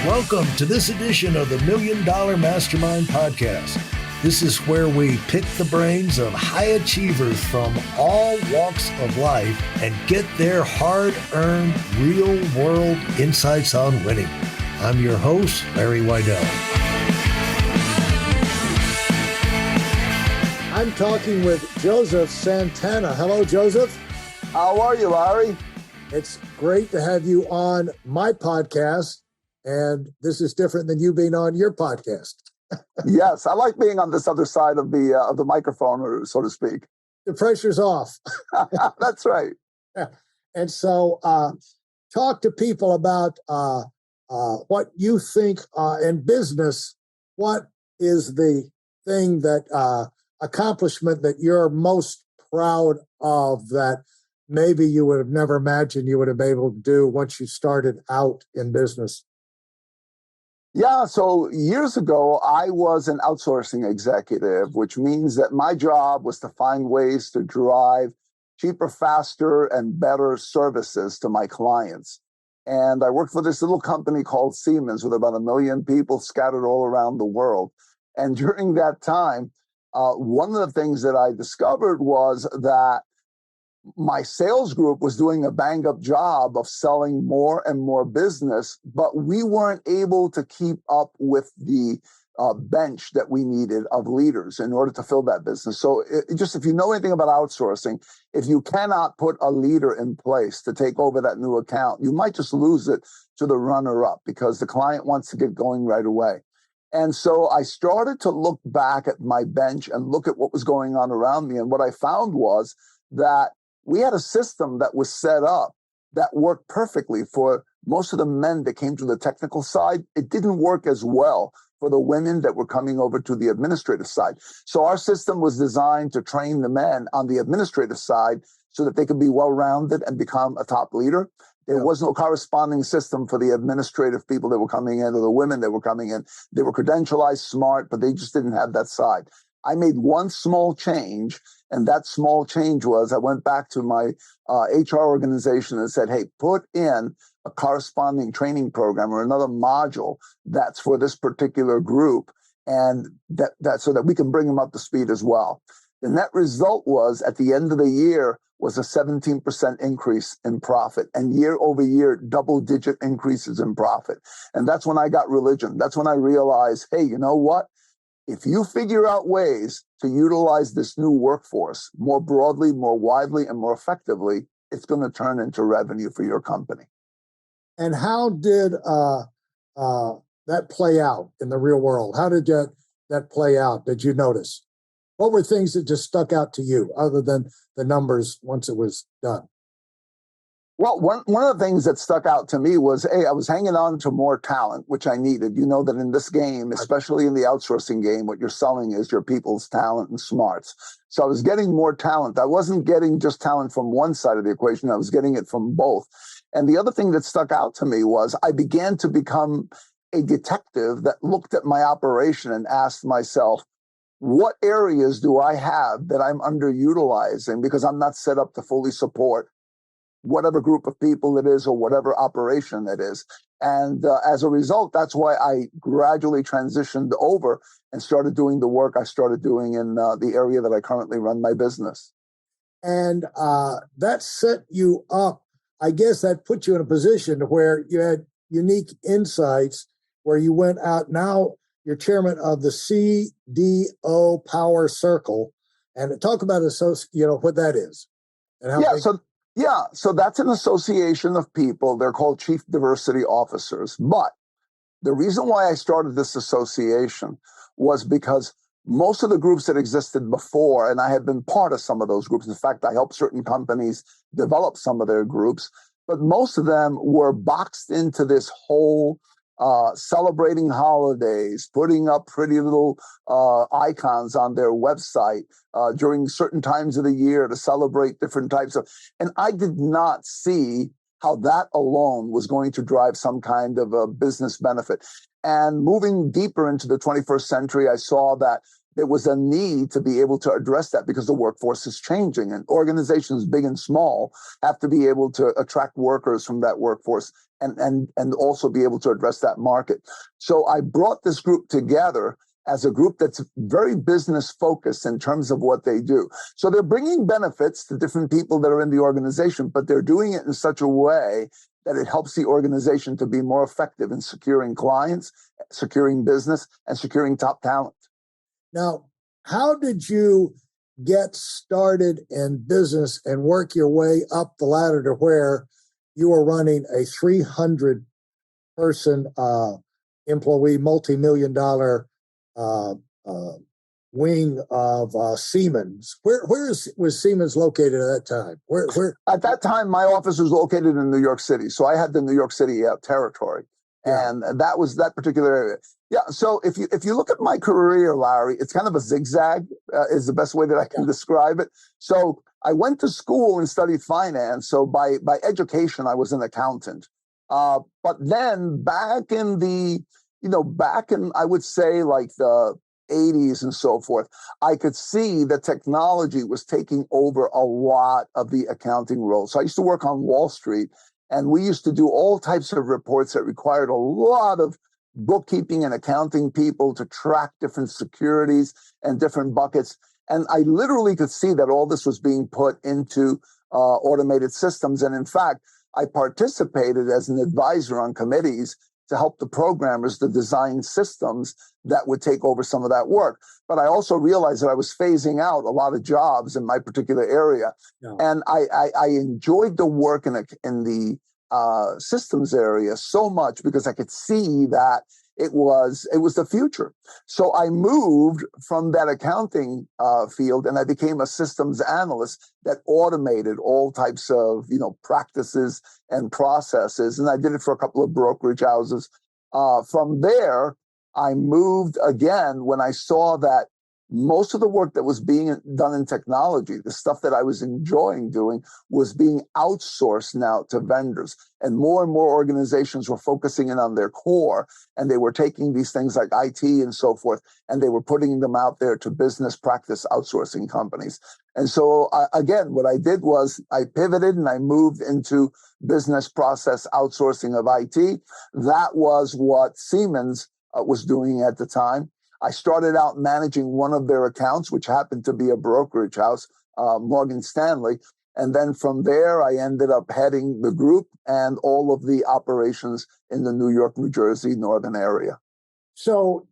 Welcome to this edition of the Million Dollar Mastermind podcast. This is where we pick the brains of high achievers from all walks of life and get their hard-earned, real-world insights on winning. I'm your host, Larry Weidel. I'm talking with Joseph Santana. Hello, Joseph. How are you, Larry? It's great to have you on my podcast, and this is different than you being on your podcast. Yes, I like being on this other side of the microphone, or so to speak. The pressure's off. That's right. And so talk to people about what you think in business. What is the thing that accomplishment that you're most proud of that maybe you would have never imagined you would have been able to do once you started out in business? Yeah, so years ago, I was an outsourcing executive, which means that my job was to find ways to drive cheaper, faster, and better services to my clients. And I worked for this little company called Siemens with about 1 million people scattered all around the world. And during that time, one of the things that I discovered was that my sales group was doing a bang-up job of selling more and more business, but we weren't able to keep up with the bench that we needed of leaders in order to fill that business. So if you know anything about outsourcing, if you cannot put a leader in place to take over that new account, you might just lose it to the runner-up because the client wants to get going right away. And so I started to look back at my bench and look at what was going on around me. And what I found was that we had a system that was set up that worked perfectly for most of the men that came to the technical side. It didn't work as well for the women that were coming over to the administrative side. So our system was designed to train the men on the administrative side so that they could be well-rounded and become a top leader. There was no corresponding system for the administrative people that were coming in or the women that were coming in. They were credentialized, smart, but they just didn't have that side. I made one small change, and that small change was I went back to my HR organization and said, hey, put in a corresponding training program or another module that's for this particular group, and that so that we can bring them up to speed as well. The net result was at the end of the year was a 17% increase in profit, and year over year, double-digit increases in profit. And that's when I got religion. That's when I realized, hey, you know what? If you figure out ways to utilize this new workforce more broadly, more widely, and more effectively, it's going to turn into revenue for your company. And how did that play out in the real world? How did that play out? Did you notice? What were things that just stuck out to you other than the numbers once it was done? Well, one of the things that stuck out to me was, hey, I was hanging on to more talent, which I needed. You know that in this game, especially in the outsourcing game, what you're selling is your people's talent and smarts. So I was getting more talent. I wasn't getting just talent from one side of the equation. I was getting it from both. And the other thing that stuck out to me was I began to become a detective that looked at my operation and asked myself, what areas do I have that I'm underutilizing because I'm not set up to fully support whatever group of people it is or whatever operation it is. And as a result, that's why I gradually transitioned over and started doing the work I started doing in the area that I currently run my business. And that set you up. I guess that put you in a position where you had unique insights where you went out. Now you're chairman of the CDO PowerCircle. And talk about what that is. And how so that's an association of people. They're called chief diversity officers. But the reason why I started this association was because most of the groups that existed before, and I had been part of some of those groups. In fact, I helped certain companies develop some of their groups, but most of them were boxed into this whole celebrating holidays, putting up pretty little icons on their website during certain times of the year to celebrate different types of, and I did not see how that alone was going to drive some kind of a business benefit. And moving deeper into the 21st century, I saw that there was a need to be able to address that because the workforce is changing, and organizations big and small have to be able to attract workers from that workforce and also be able to address that market. So I brought this group together as a group that's very business focused in terms of what they do. So they're bringing benefits to different people that are in the organization, but they're doing it in such a way that it helps the organization to be more effective in securing clients, securing business, and securing top talent. Now, how did you get started in business and work your way up the ladder to where you were running a 300-person employee, multi-million dollar wing of Siemens? Where was Siemens located at that time? Where? At that time, my office was located in New York City, so I had the New York City territory, and that was that particular area. Yeah. So if you look at my career, Larry, it's kind of a zigzag is the best way that I can describe it. So I went to school and studied finance. So by education, I was an accountant. But then back in I would say like the 80s and so forth, I could see that technology was taking over a lot of the accounting roles. So I used to work on Wall Street, and we used to do all types of reports that required a lot of bookkeeping and accounting people to track different securities and different buckets. And I literally could see that all this was being put into automated systems. And in fact, I participated as an advisor on committees to help the programmers to design systems that would take over some of that work. But I also realized that I was phasing out a lot of jobs in my particular area. Yeah. And I enjoyed the work in the systems area so much because I could see that it was the future. So I moved from that accounting field, and I became a systems analyst that automated all types of practices and processes. And I did it for a couple of brokerage houses. From there, I moved again when I saw that most of the work that was being done in technology, the stuff that I was enjoying doing, was being outsourced now to vendors. And more organizations were focusing in on their core, and they were taking these things like IT and so forth, and they were putting them out there to business practice outsourcing companies. And so, again, what I did was I pivoted and I moved into business process outsourcing of IT. That was what Siemens was doing at the time. I started out managing one of their accounts, which happened to be a brokerage house, Morgan Stanley. And then from there, I ended up heading the group and all of the operations in the New York, New Jersey, northern area. So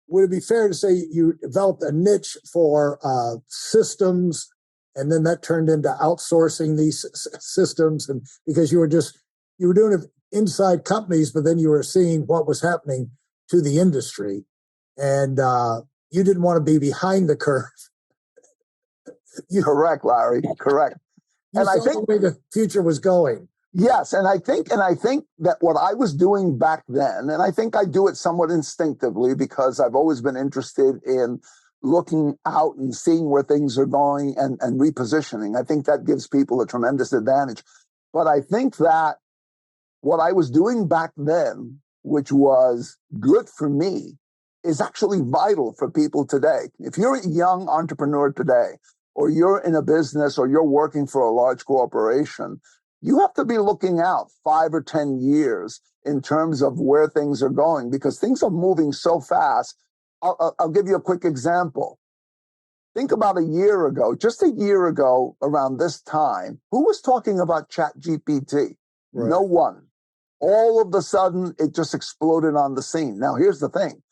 would it be fair to say you developed a niche for systems, and then that turned into outsourcing these systems, and because you were doing it inside companies, but then you were seeing what was happening to the industry, and you didn't want to be behind the curve. Correct, Larry. Correct. And I think the way the future was going. Yes, and I think that what I was doing back then, and I think I do it somewhat instinctively because I've always been interested in looking out and seeing where things are going and repositioning. I think that gives people a tremendous advantage. But I think that what I was doing back then, which was good for me, is actually vital for people today. If you're a young entrepreneur today, or you're in a business, or you're working for a large corporation, you have to be looking out 5 or 10 years in terms of where things are going, because things are moving so fast. I'll give you a quick example. Think about just a year ago, around this time, who was talking about ChatGPT? Right. No one. All of a sudden, it just exploded on the scene. Now, here's the thing.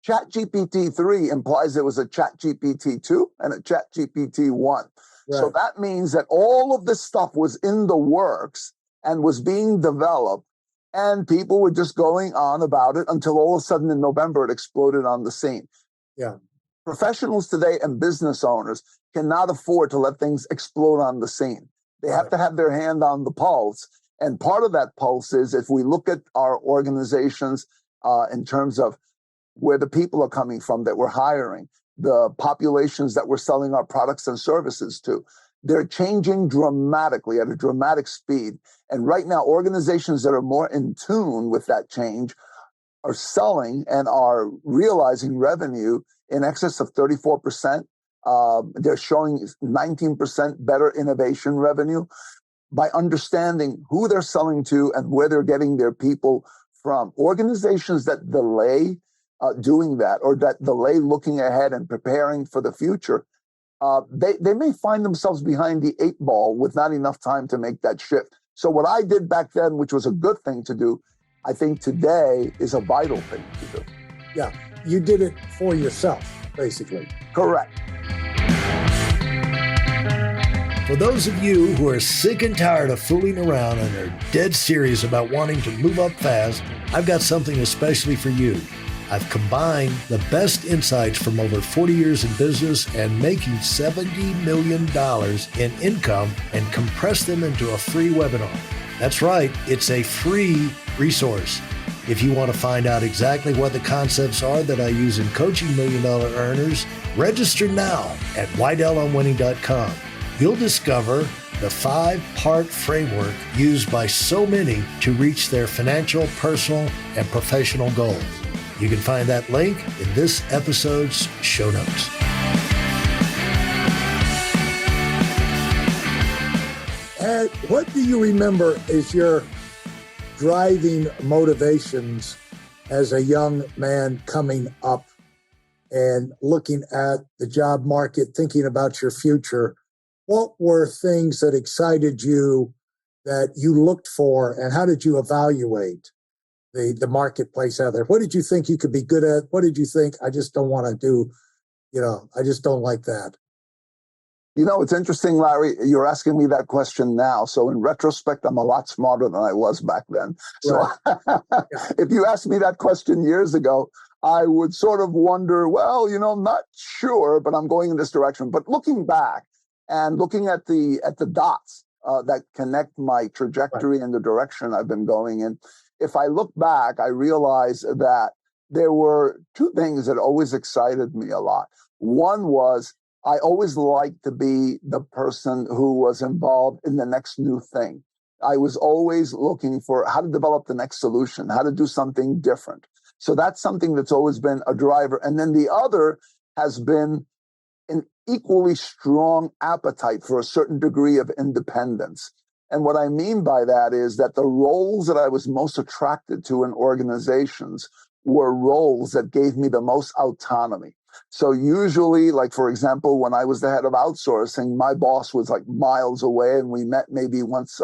ChatGPT 3 implies there was a ChatGPT 2 and a ChatGPT 1. Right. So that means that all of this stuff was in the works and was being developed, and people were just going on about it until all of a sudden in November, it exploded on the scene. Yeah. Professionals today and business owners cannot afford to let things explode on the scene. They have to have their hand on the pulse. And part of that pulse is, if we look at our organizations in terms of where the people are coming from that we're hiring, the populations that we're selling our products and services to, they're changing dramatically at a dramatic speed. And right now, organizations that are more in tune with that change are selling and are realizing revenue in excess of 34%. They're showing 19% better innovation revenue by understanding who they're selling to and where they're getting their people from. Organizations that delay doing that, or that delay looking ahead and preparing for the future, they may find themselves behind the 8 ball with not enough time to make that shift. So what I did back then, which was a good thing to do, I think today is a vital thing to do. Yeah, you did it for yourself, basically. Correct. For those of you who are sick and tired of fooling around and are dead serious about wanting to move up fast, I've got something especially for you. I've combined the best insights from over 40 years in business and making $70 million in income and compressed them into a free webinar. That's right, it's a free resource. If you want to find out exactly what the concepts are that I use in coaching $1 million earners, register now at weidelonwinning.com. You'll discover the 5-part framework used by so many to reach their financial, personal, and professional goals. You can find that link in this episode's show notes. And what do you remember is your driving motivations as a young man coming up and looking at the job market, thinking about your future? What were things that excited you, that you looked for, and how did you evaluate the marketplace out there? What did you think you could be good at? What did you think, I just don't want to do, I just don't like that? It's interesting, Larry, you're asking me that question now. So in retrospect, I'm a lot smarter than I was back then. So Right. if you asked me that question years ago, I would sort of wonder, well, not sure, but I'm going in this direction. But looking back and looking at the dots that connect my trajectory and the direction I've been going in, if I look back, I realize that there were 2 things that always excited me a lot. One was I always liked to be the person who was involved in the next new thing. I was always looking for how to develop the next solution, how to do something different. So that's something that's always been a driver. And then the other has been an equally strong appetite for a certain degree of independence. And what I mean by that is that the roles that I was most attracted to in organizations were roles that gave me the most autonomy. So usually, like, for example, when I was the head of outsourcing, my boss was like miles away, and we met maybe once,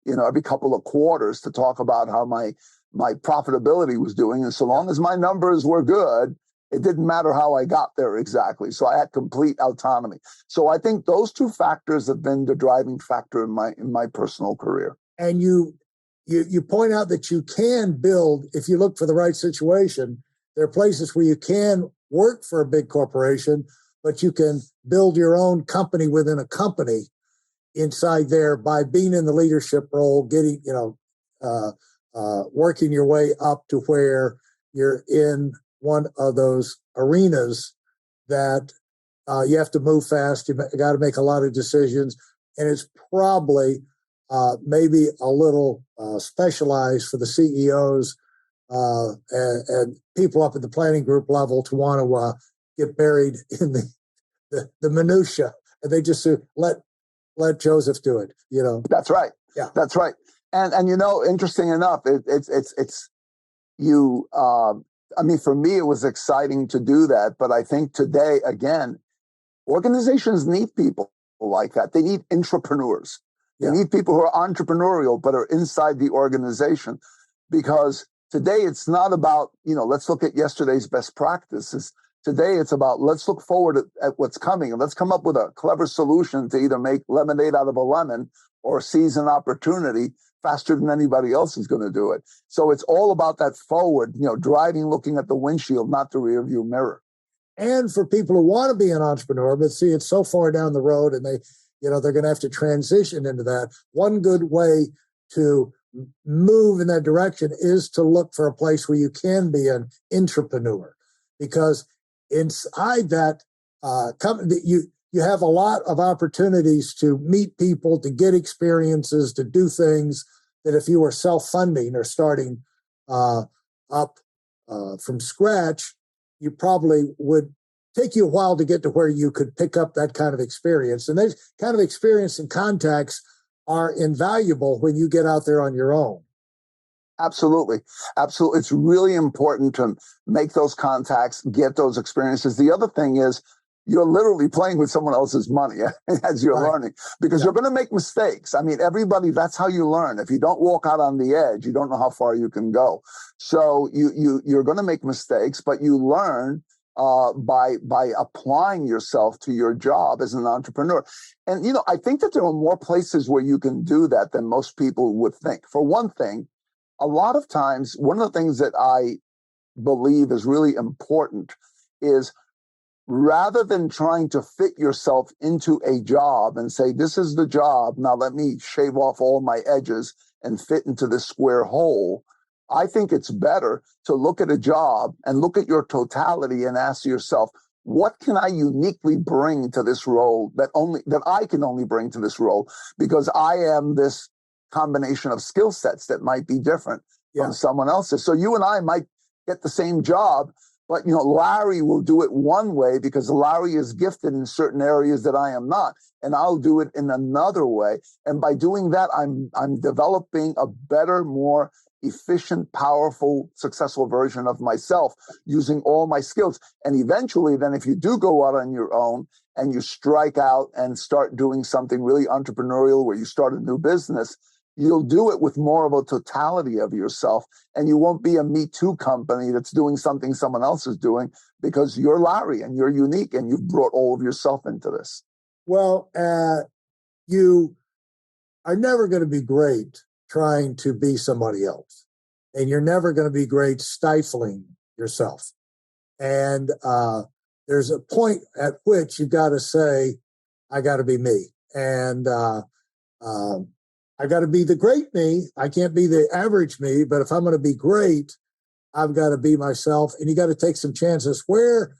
every couple of quarters to talk about how my profitability was doing. And so long as my numbers were good, it didn't matter how I got there exactly. So I had complete autonomy. So I think those 2 factors have been the driving factor in my personal career. And you point out that you can build, if you look for the right situation, there are places where you can work for a big corporation, but you can build your own company within a company inside there by being in the leadership role, getting, working your way up to where you're in one of those arenas that you have to move fast. You got to make a lot of decisions, and it's probably maybe a little specialized for the CEOs and people up at the planning group level to want to get buried in the minutia, and they just let Joseph do it. That's right. Yeah, that's right. And interesting enough, it's you. For me, it was exciting to do that. But I think today, again, organizations need people like that. They need intrapreneurs. They need people who are entrepreneurial, but are inside the organization. Because today, it's not about, let's look at yesterday's best practices. Today, it's about, let's look forward at what's coming, and let's come up with a clever solution to either make lemonade out of a lemon or seize an opportunity faster than anybody else is going to do it. So it's all about that forward, driving, looking at the windshield, not the rear view mirror. And for people who want to be an entrepreneur, but see it's so far down the road and they're going to have to transition into that. One good way to move in that direction is to look for a place where you can be an intrapreneur, because inside that company, you have a lot of opportunities to meet people, to get experiences, to do things that if you were self-funding or starting up from scratch, you probably would take you a while to get to where you could pick up that kind of experience. And that kind of experience and contacts are invaluable when you get out there on your own. Absolutely. Absolutely. It's really important to make those contacts, get those experiences. The other thing is you're literally playing with someone else's money as you're learning, because you're going to make mistakes. I mean, everybody, that's how you learn. If you don't walk out on the edge, you don't know how far you can go. So you're going to make mistakes, but you learn by applying yourself to your job as an entrepreneur. And, I think that there are more places where you can do that than most people would think. For one thing, a lot of times, one of the things that I believe is really important is, rather than trying to fit yourself into a job and say, this is the job, now let me shave off all my edges and fit into this square hole, I think it's better to look at a job and look at your totality and ask yourself, what can I uniquely bring to this role that I can only bring to this role because I am this combination of skill sets that might be different from someone else's. So you and I might get the same job, but Larry will do it one way because Larry is gifted in certain areas that I am not, and I'll do it in another way. And by doing that, I'm developing a better, more efficient, powerful, successful version of myself using all my skills. And eventually, then if you do go out on your own and you strike out and start doing something really entrepreneurial where you start a new business, you'll do it with more of a totality of yourself, and you won't be a Me Too company that's doing something someone else is doing, because you're Larry and you're unique and you've brought all of yourself into this. Well, you are never going to be great trying to be somebody else, and you're never going to be great stifling yourself. And there's a point at which you got to say, I got to be me. And I got to be the great me. I can't be the average me, but if I'm going to be great, I've got to be myself. And you got to take some chances. Where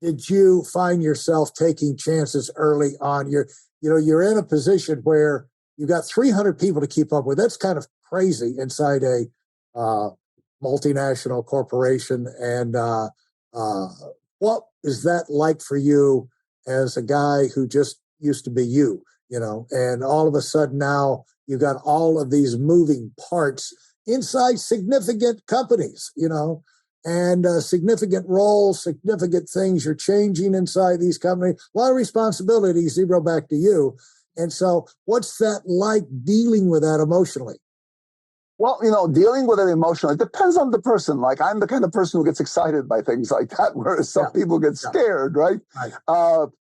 did you find yourself taking chances early on? You're in a position where you got 300 people to keep up with. That's kind of crazy inside a multinational corporation. And what is that like for you as a guy who just used to be you? And all of a sudden now you've got all of these moving parts inside significant companies, and significant roles, significant things you're changing inside these companies. A lot of responsibility zero back to you. And so what's that like, dealing with that emotionally? Well, dealing with it emotionally, it depends on the person. Like, I'm the kind of person who gets excited by things like that, whereas some people get scared, right?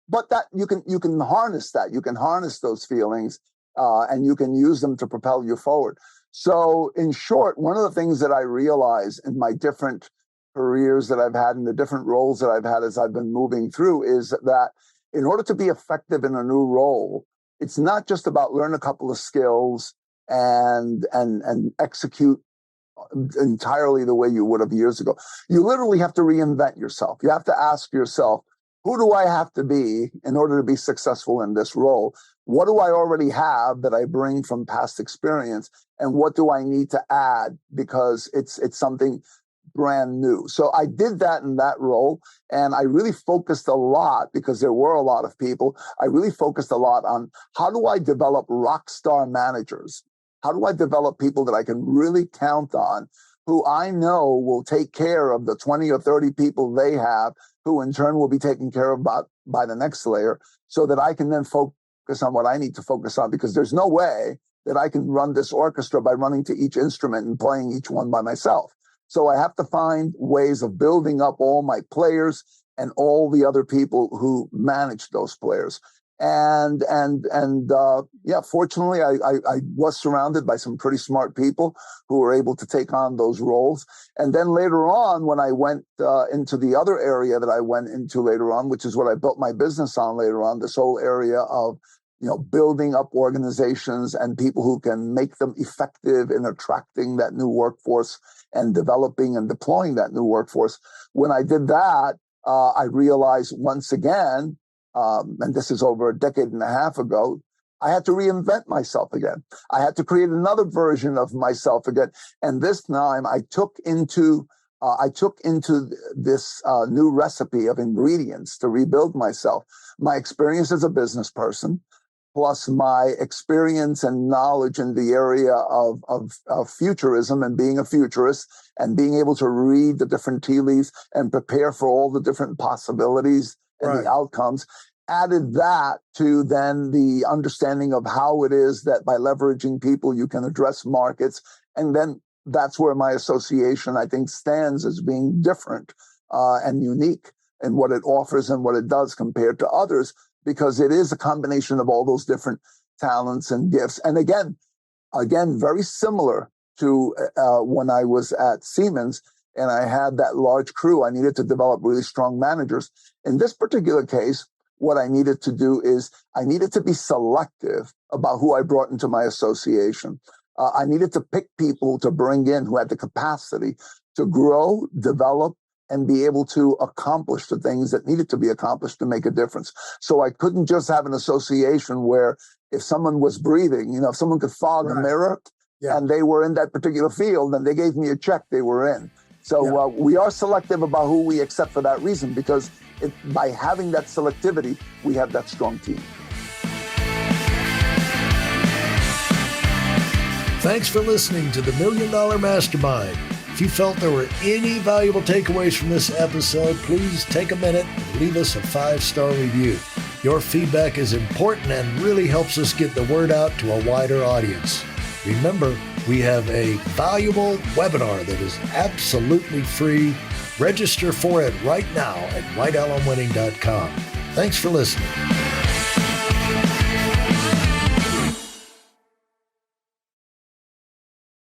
But that you can harness that. You can harness those feelings, and you can use them to propel you forward. So, in short, one of the things that I realize in my different careers that I've had and the different roles that I've had as I've been moving through is that in order to be effective in a new role, it's not just about learn a couple of skills and execute entirely the way you would have years ago. You literally have to reinvent yourself. You have to ask yourself, who do I have to be in order to be successful in this role? What do I already have that I bring from past experience? And what do I need to add because it's something brand new? So I did that in that role. And I really focused a lot, because there were a lot of people, I really focused a lot on how do I develop rockstar managers? How do I develop people that I can really count on, who I know will take care of the 20 or 30 people they have, who in turn will be taken care of by the next layer, so that I can then focus on what I need to focus on, because there's no way that I can run this orchestra by running to each instrument and playing each one by myself. So I have to find ways of building up all my players and all the other people who manage those players. Fortunately, I was surrounded by some pretty smart people who were able to take on those roles. And then later on, when I went into the other area that I went into later on, which is what I built my business on later on, this whole area of building up organizations and people who can make them effective in attracting that new workforce and developing and deploying that new workforce. When I did that, I realized once again, and this is over a decade and a half ago, I had to reinvent myself again. I had to create another version of myself again. And this time I took into this new recipe of ingredients to rebuild myself. My experience as a business person, plus my experience and knowledge in the area of futurism and being a futurist and being able to read the different tea leaves and prepare for all the different possibilities and the outcomes, added that to then the understanding of how it is that by leveraging people, you can address markets. And then that's where my association, I think, stands as being different and unique in what it offers and what it does compared to others, because it is a combination of all those different talents and gifts. And again, very similar to when I was at Siemens and I had that large crew. I needed to develop really strong managers. In this particular case, what I needed to do is I needed to be selective about who I brought into my association. I needed to pick people to bring in who had the capacity to grow, develop, and be able to accomplish the things that needed to be accomplished to make a difference. So I couldn't just have an association where if someone was breathing, if someone could fog a mirror and they were in that particular field and they gave me a check, they were in. So we are selective about who we accept for that reason, because by having that selectivity, we have that strong team. Thanks for listening to the Million Dollar Mastermind. If you felt there were any valuable takeaways from this episode, please take a minute and leave us a 5-star review. Your feedback is important and really helps us get the word out to a wider audience. Remember, we have a valuable webinar that is absolutely free. Register for it right now at weidelonwinning.com. Thanks for listening.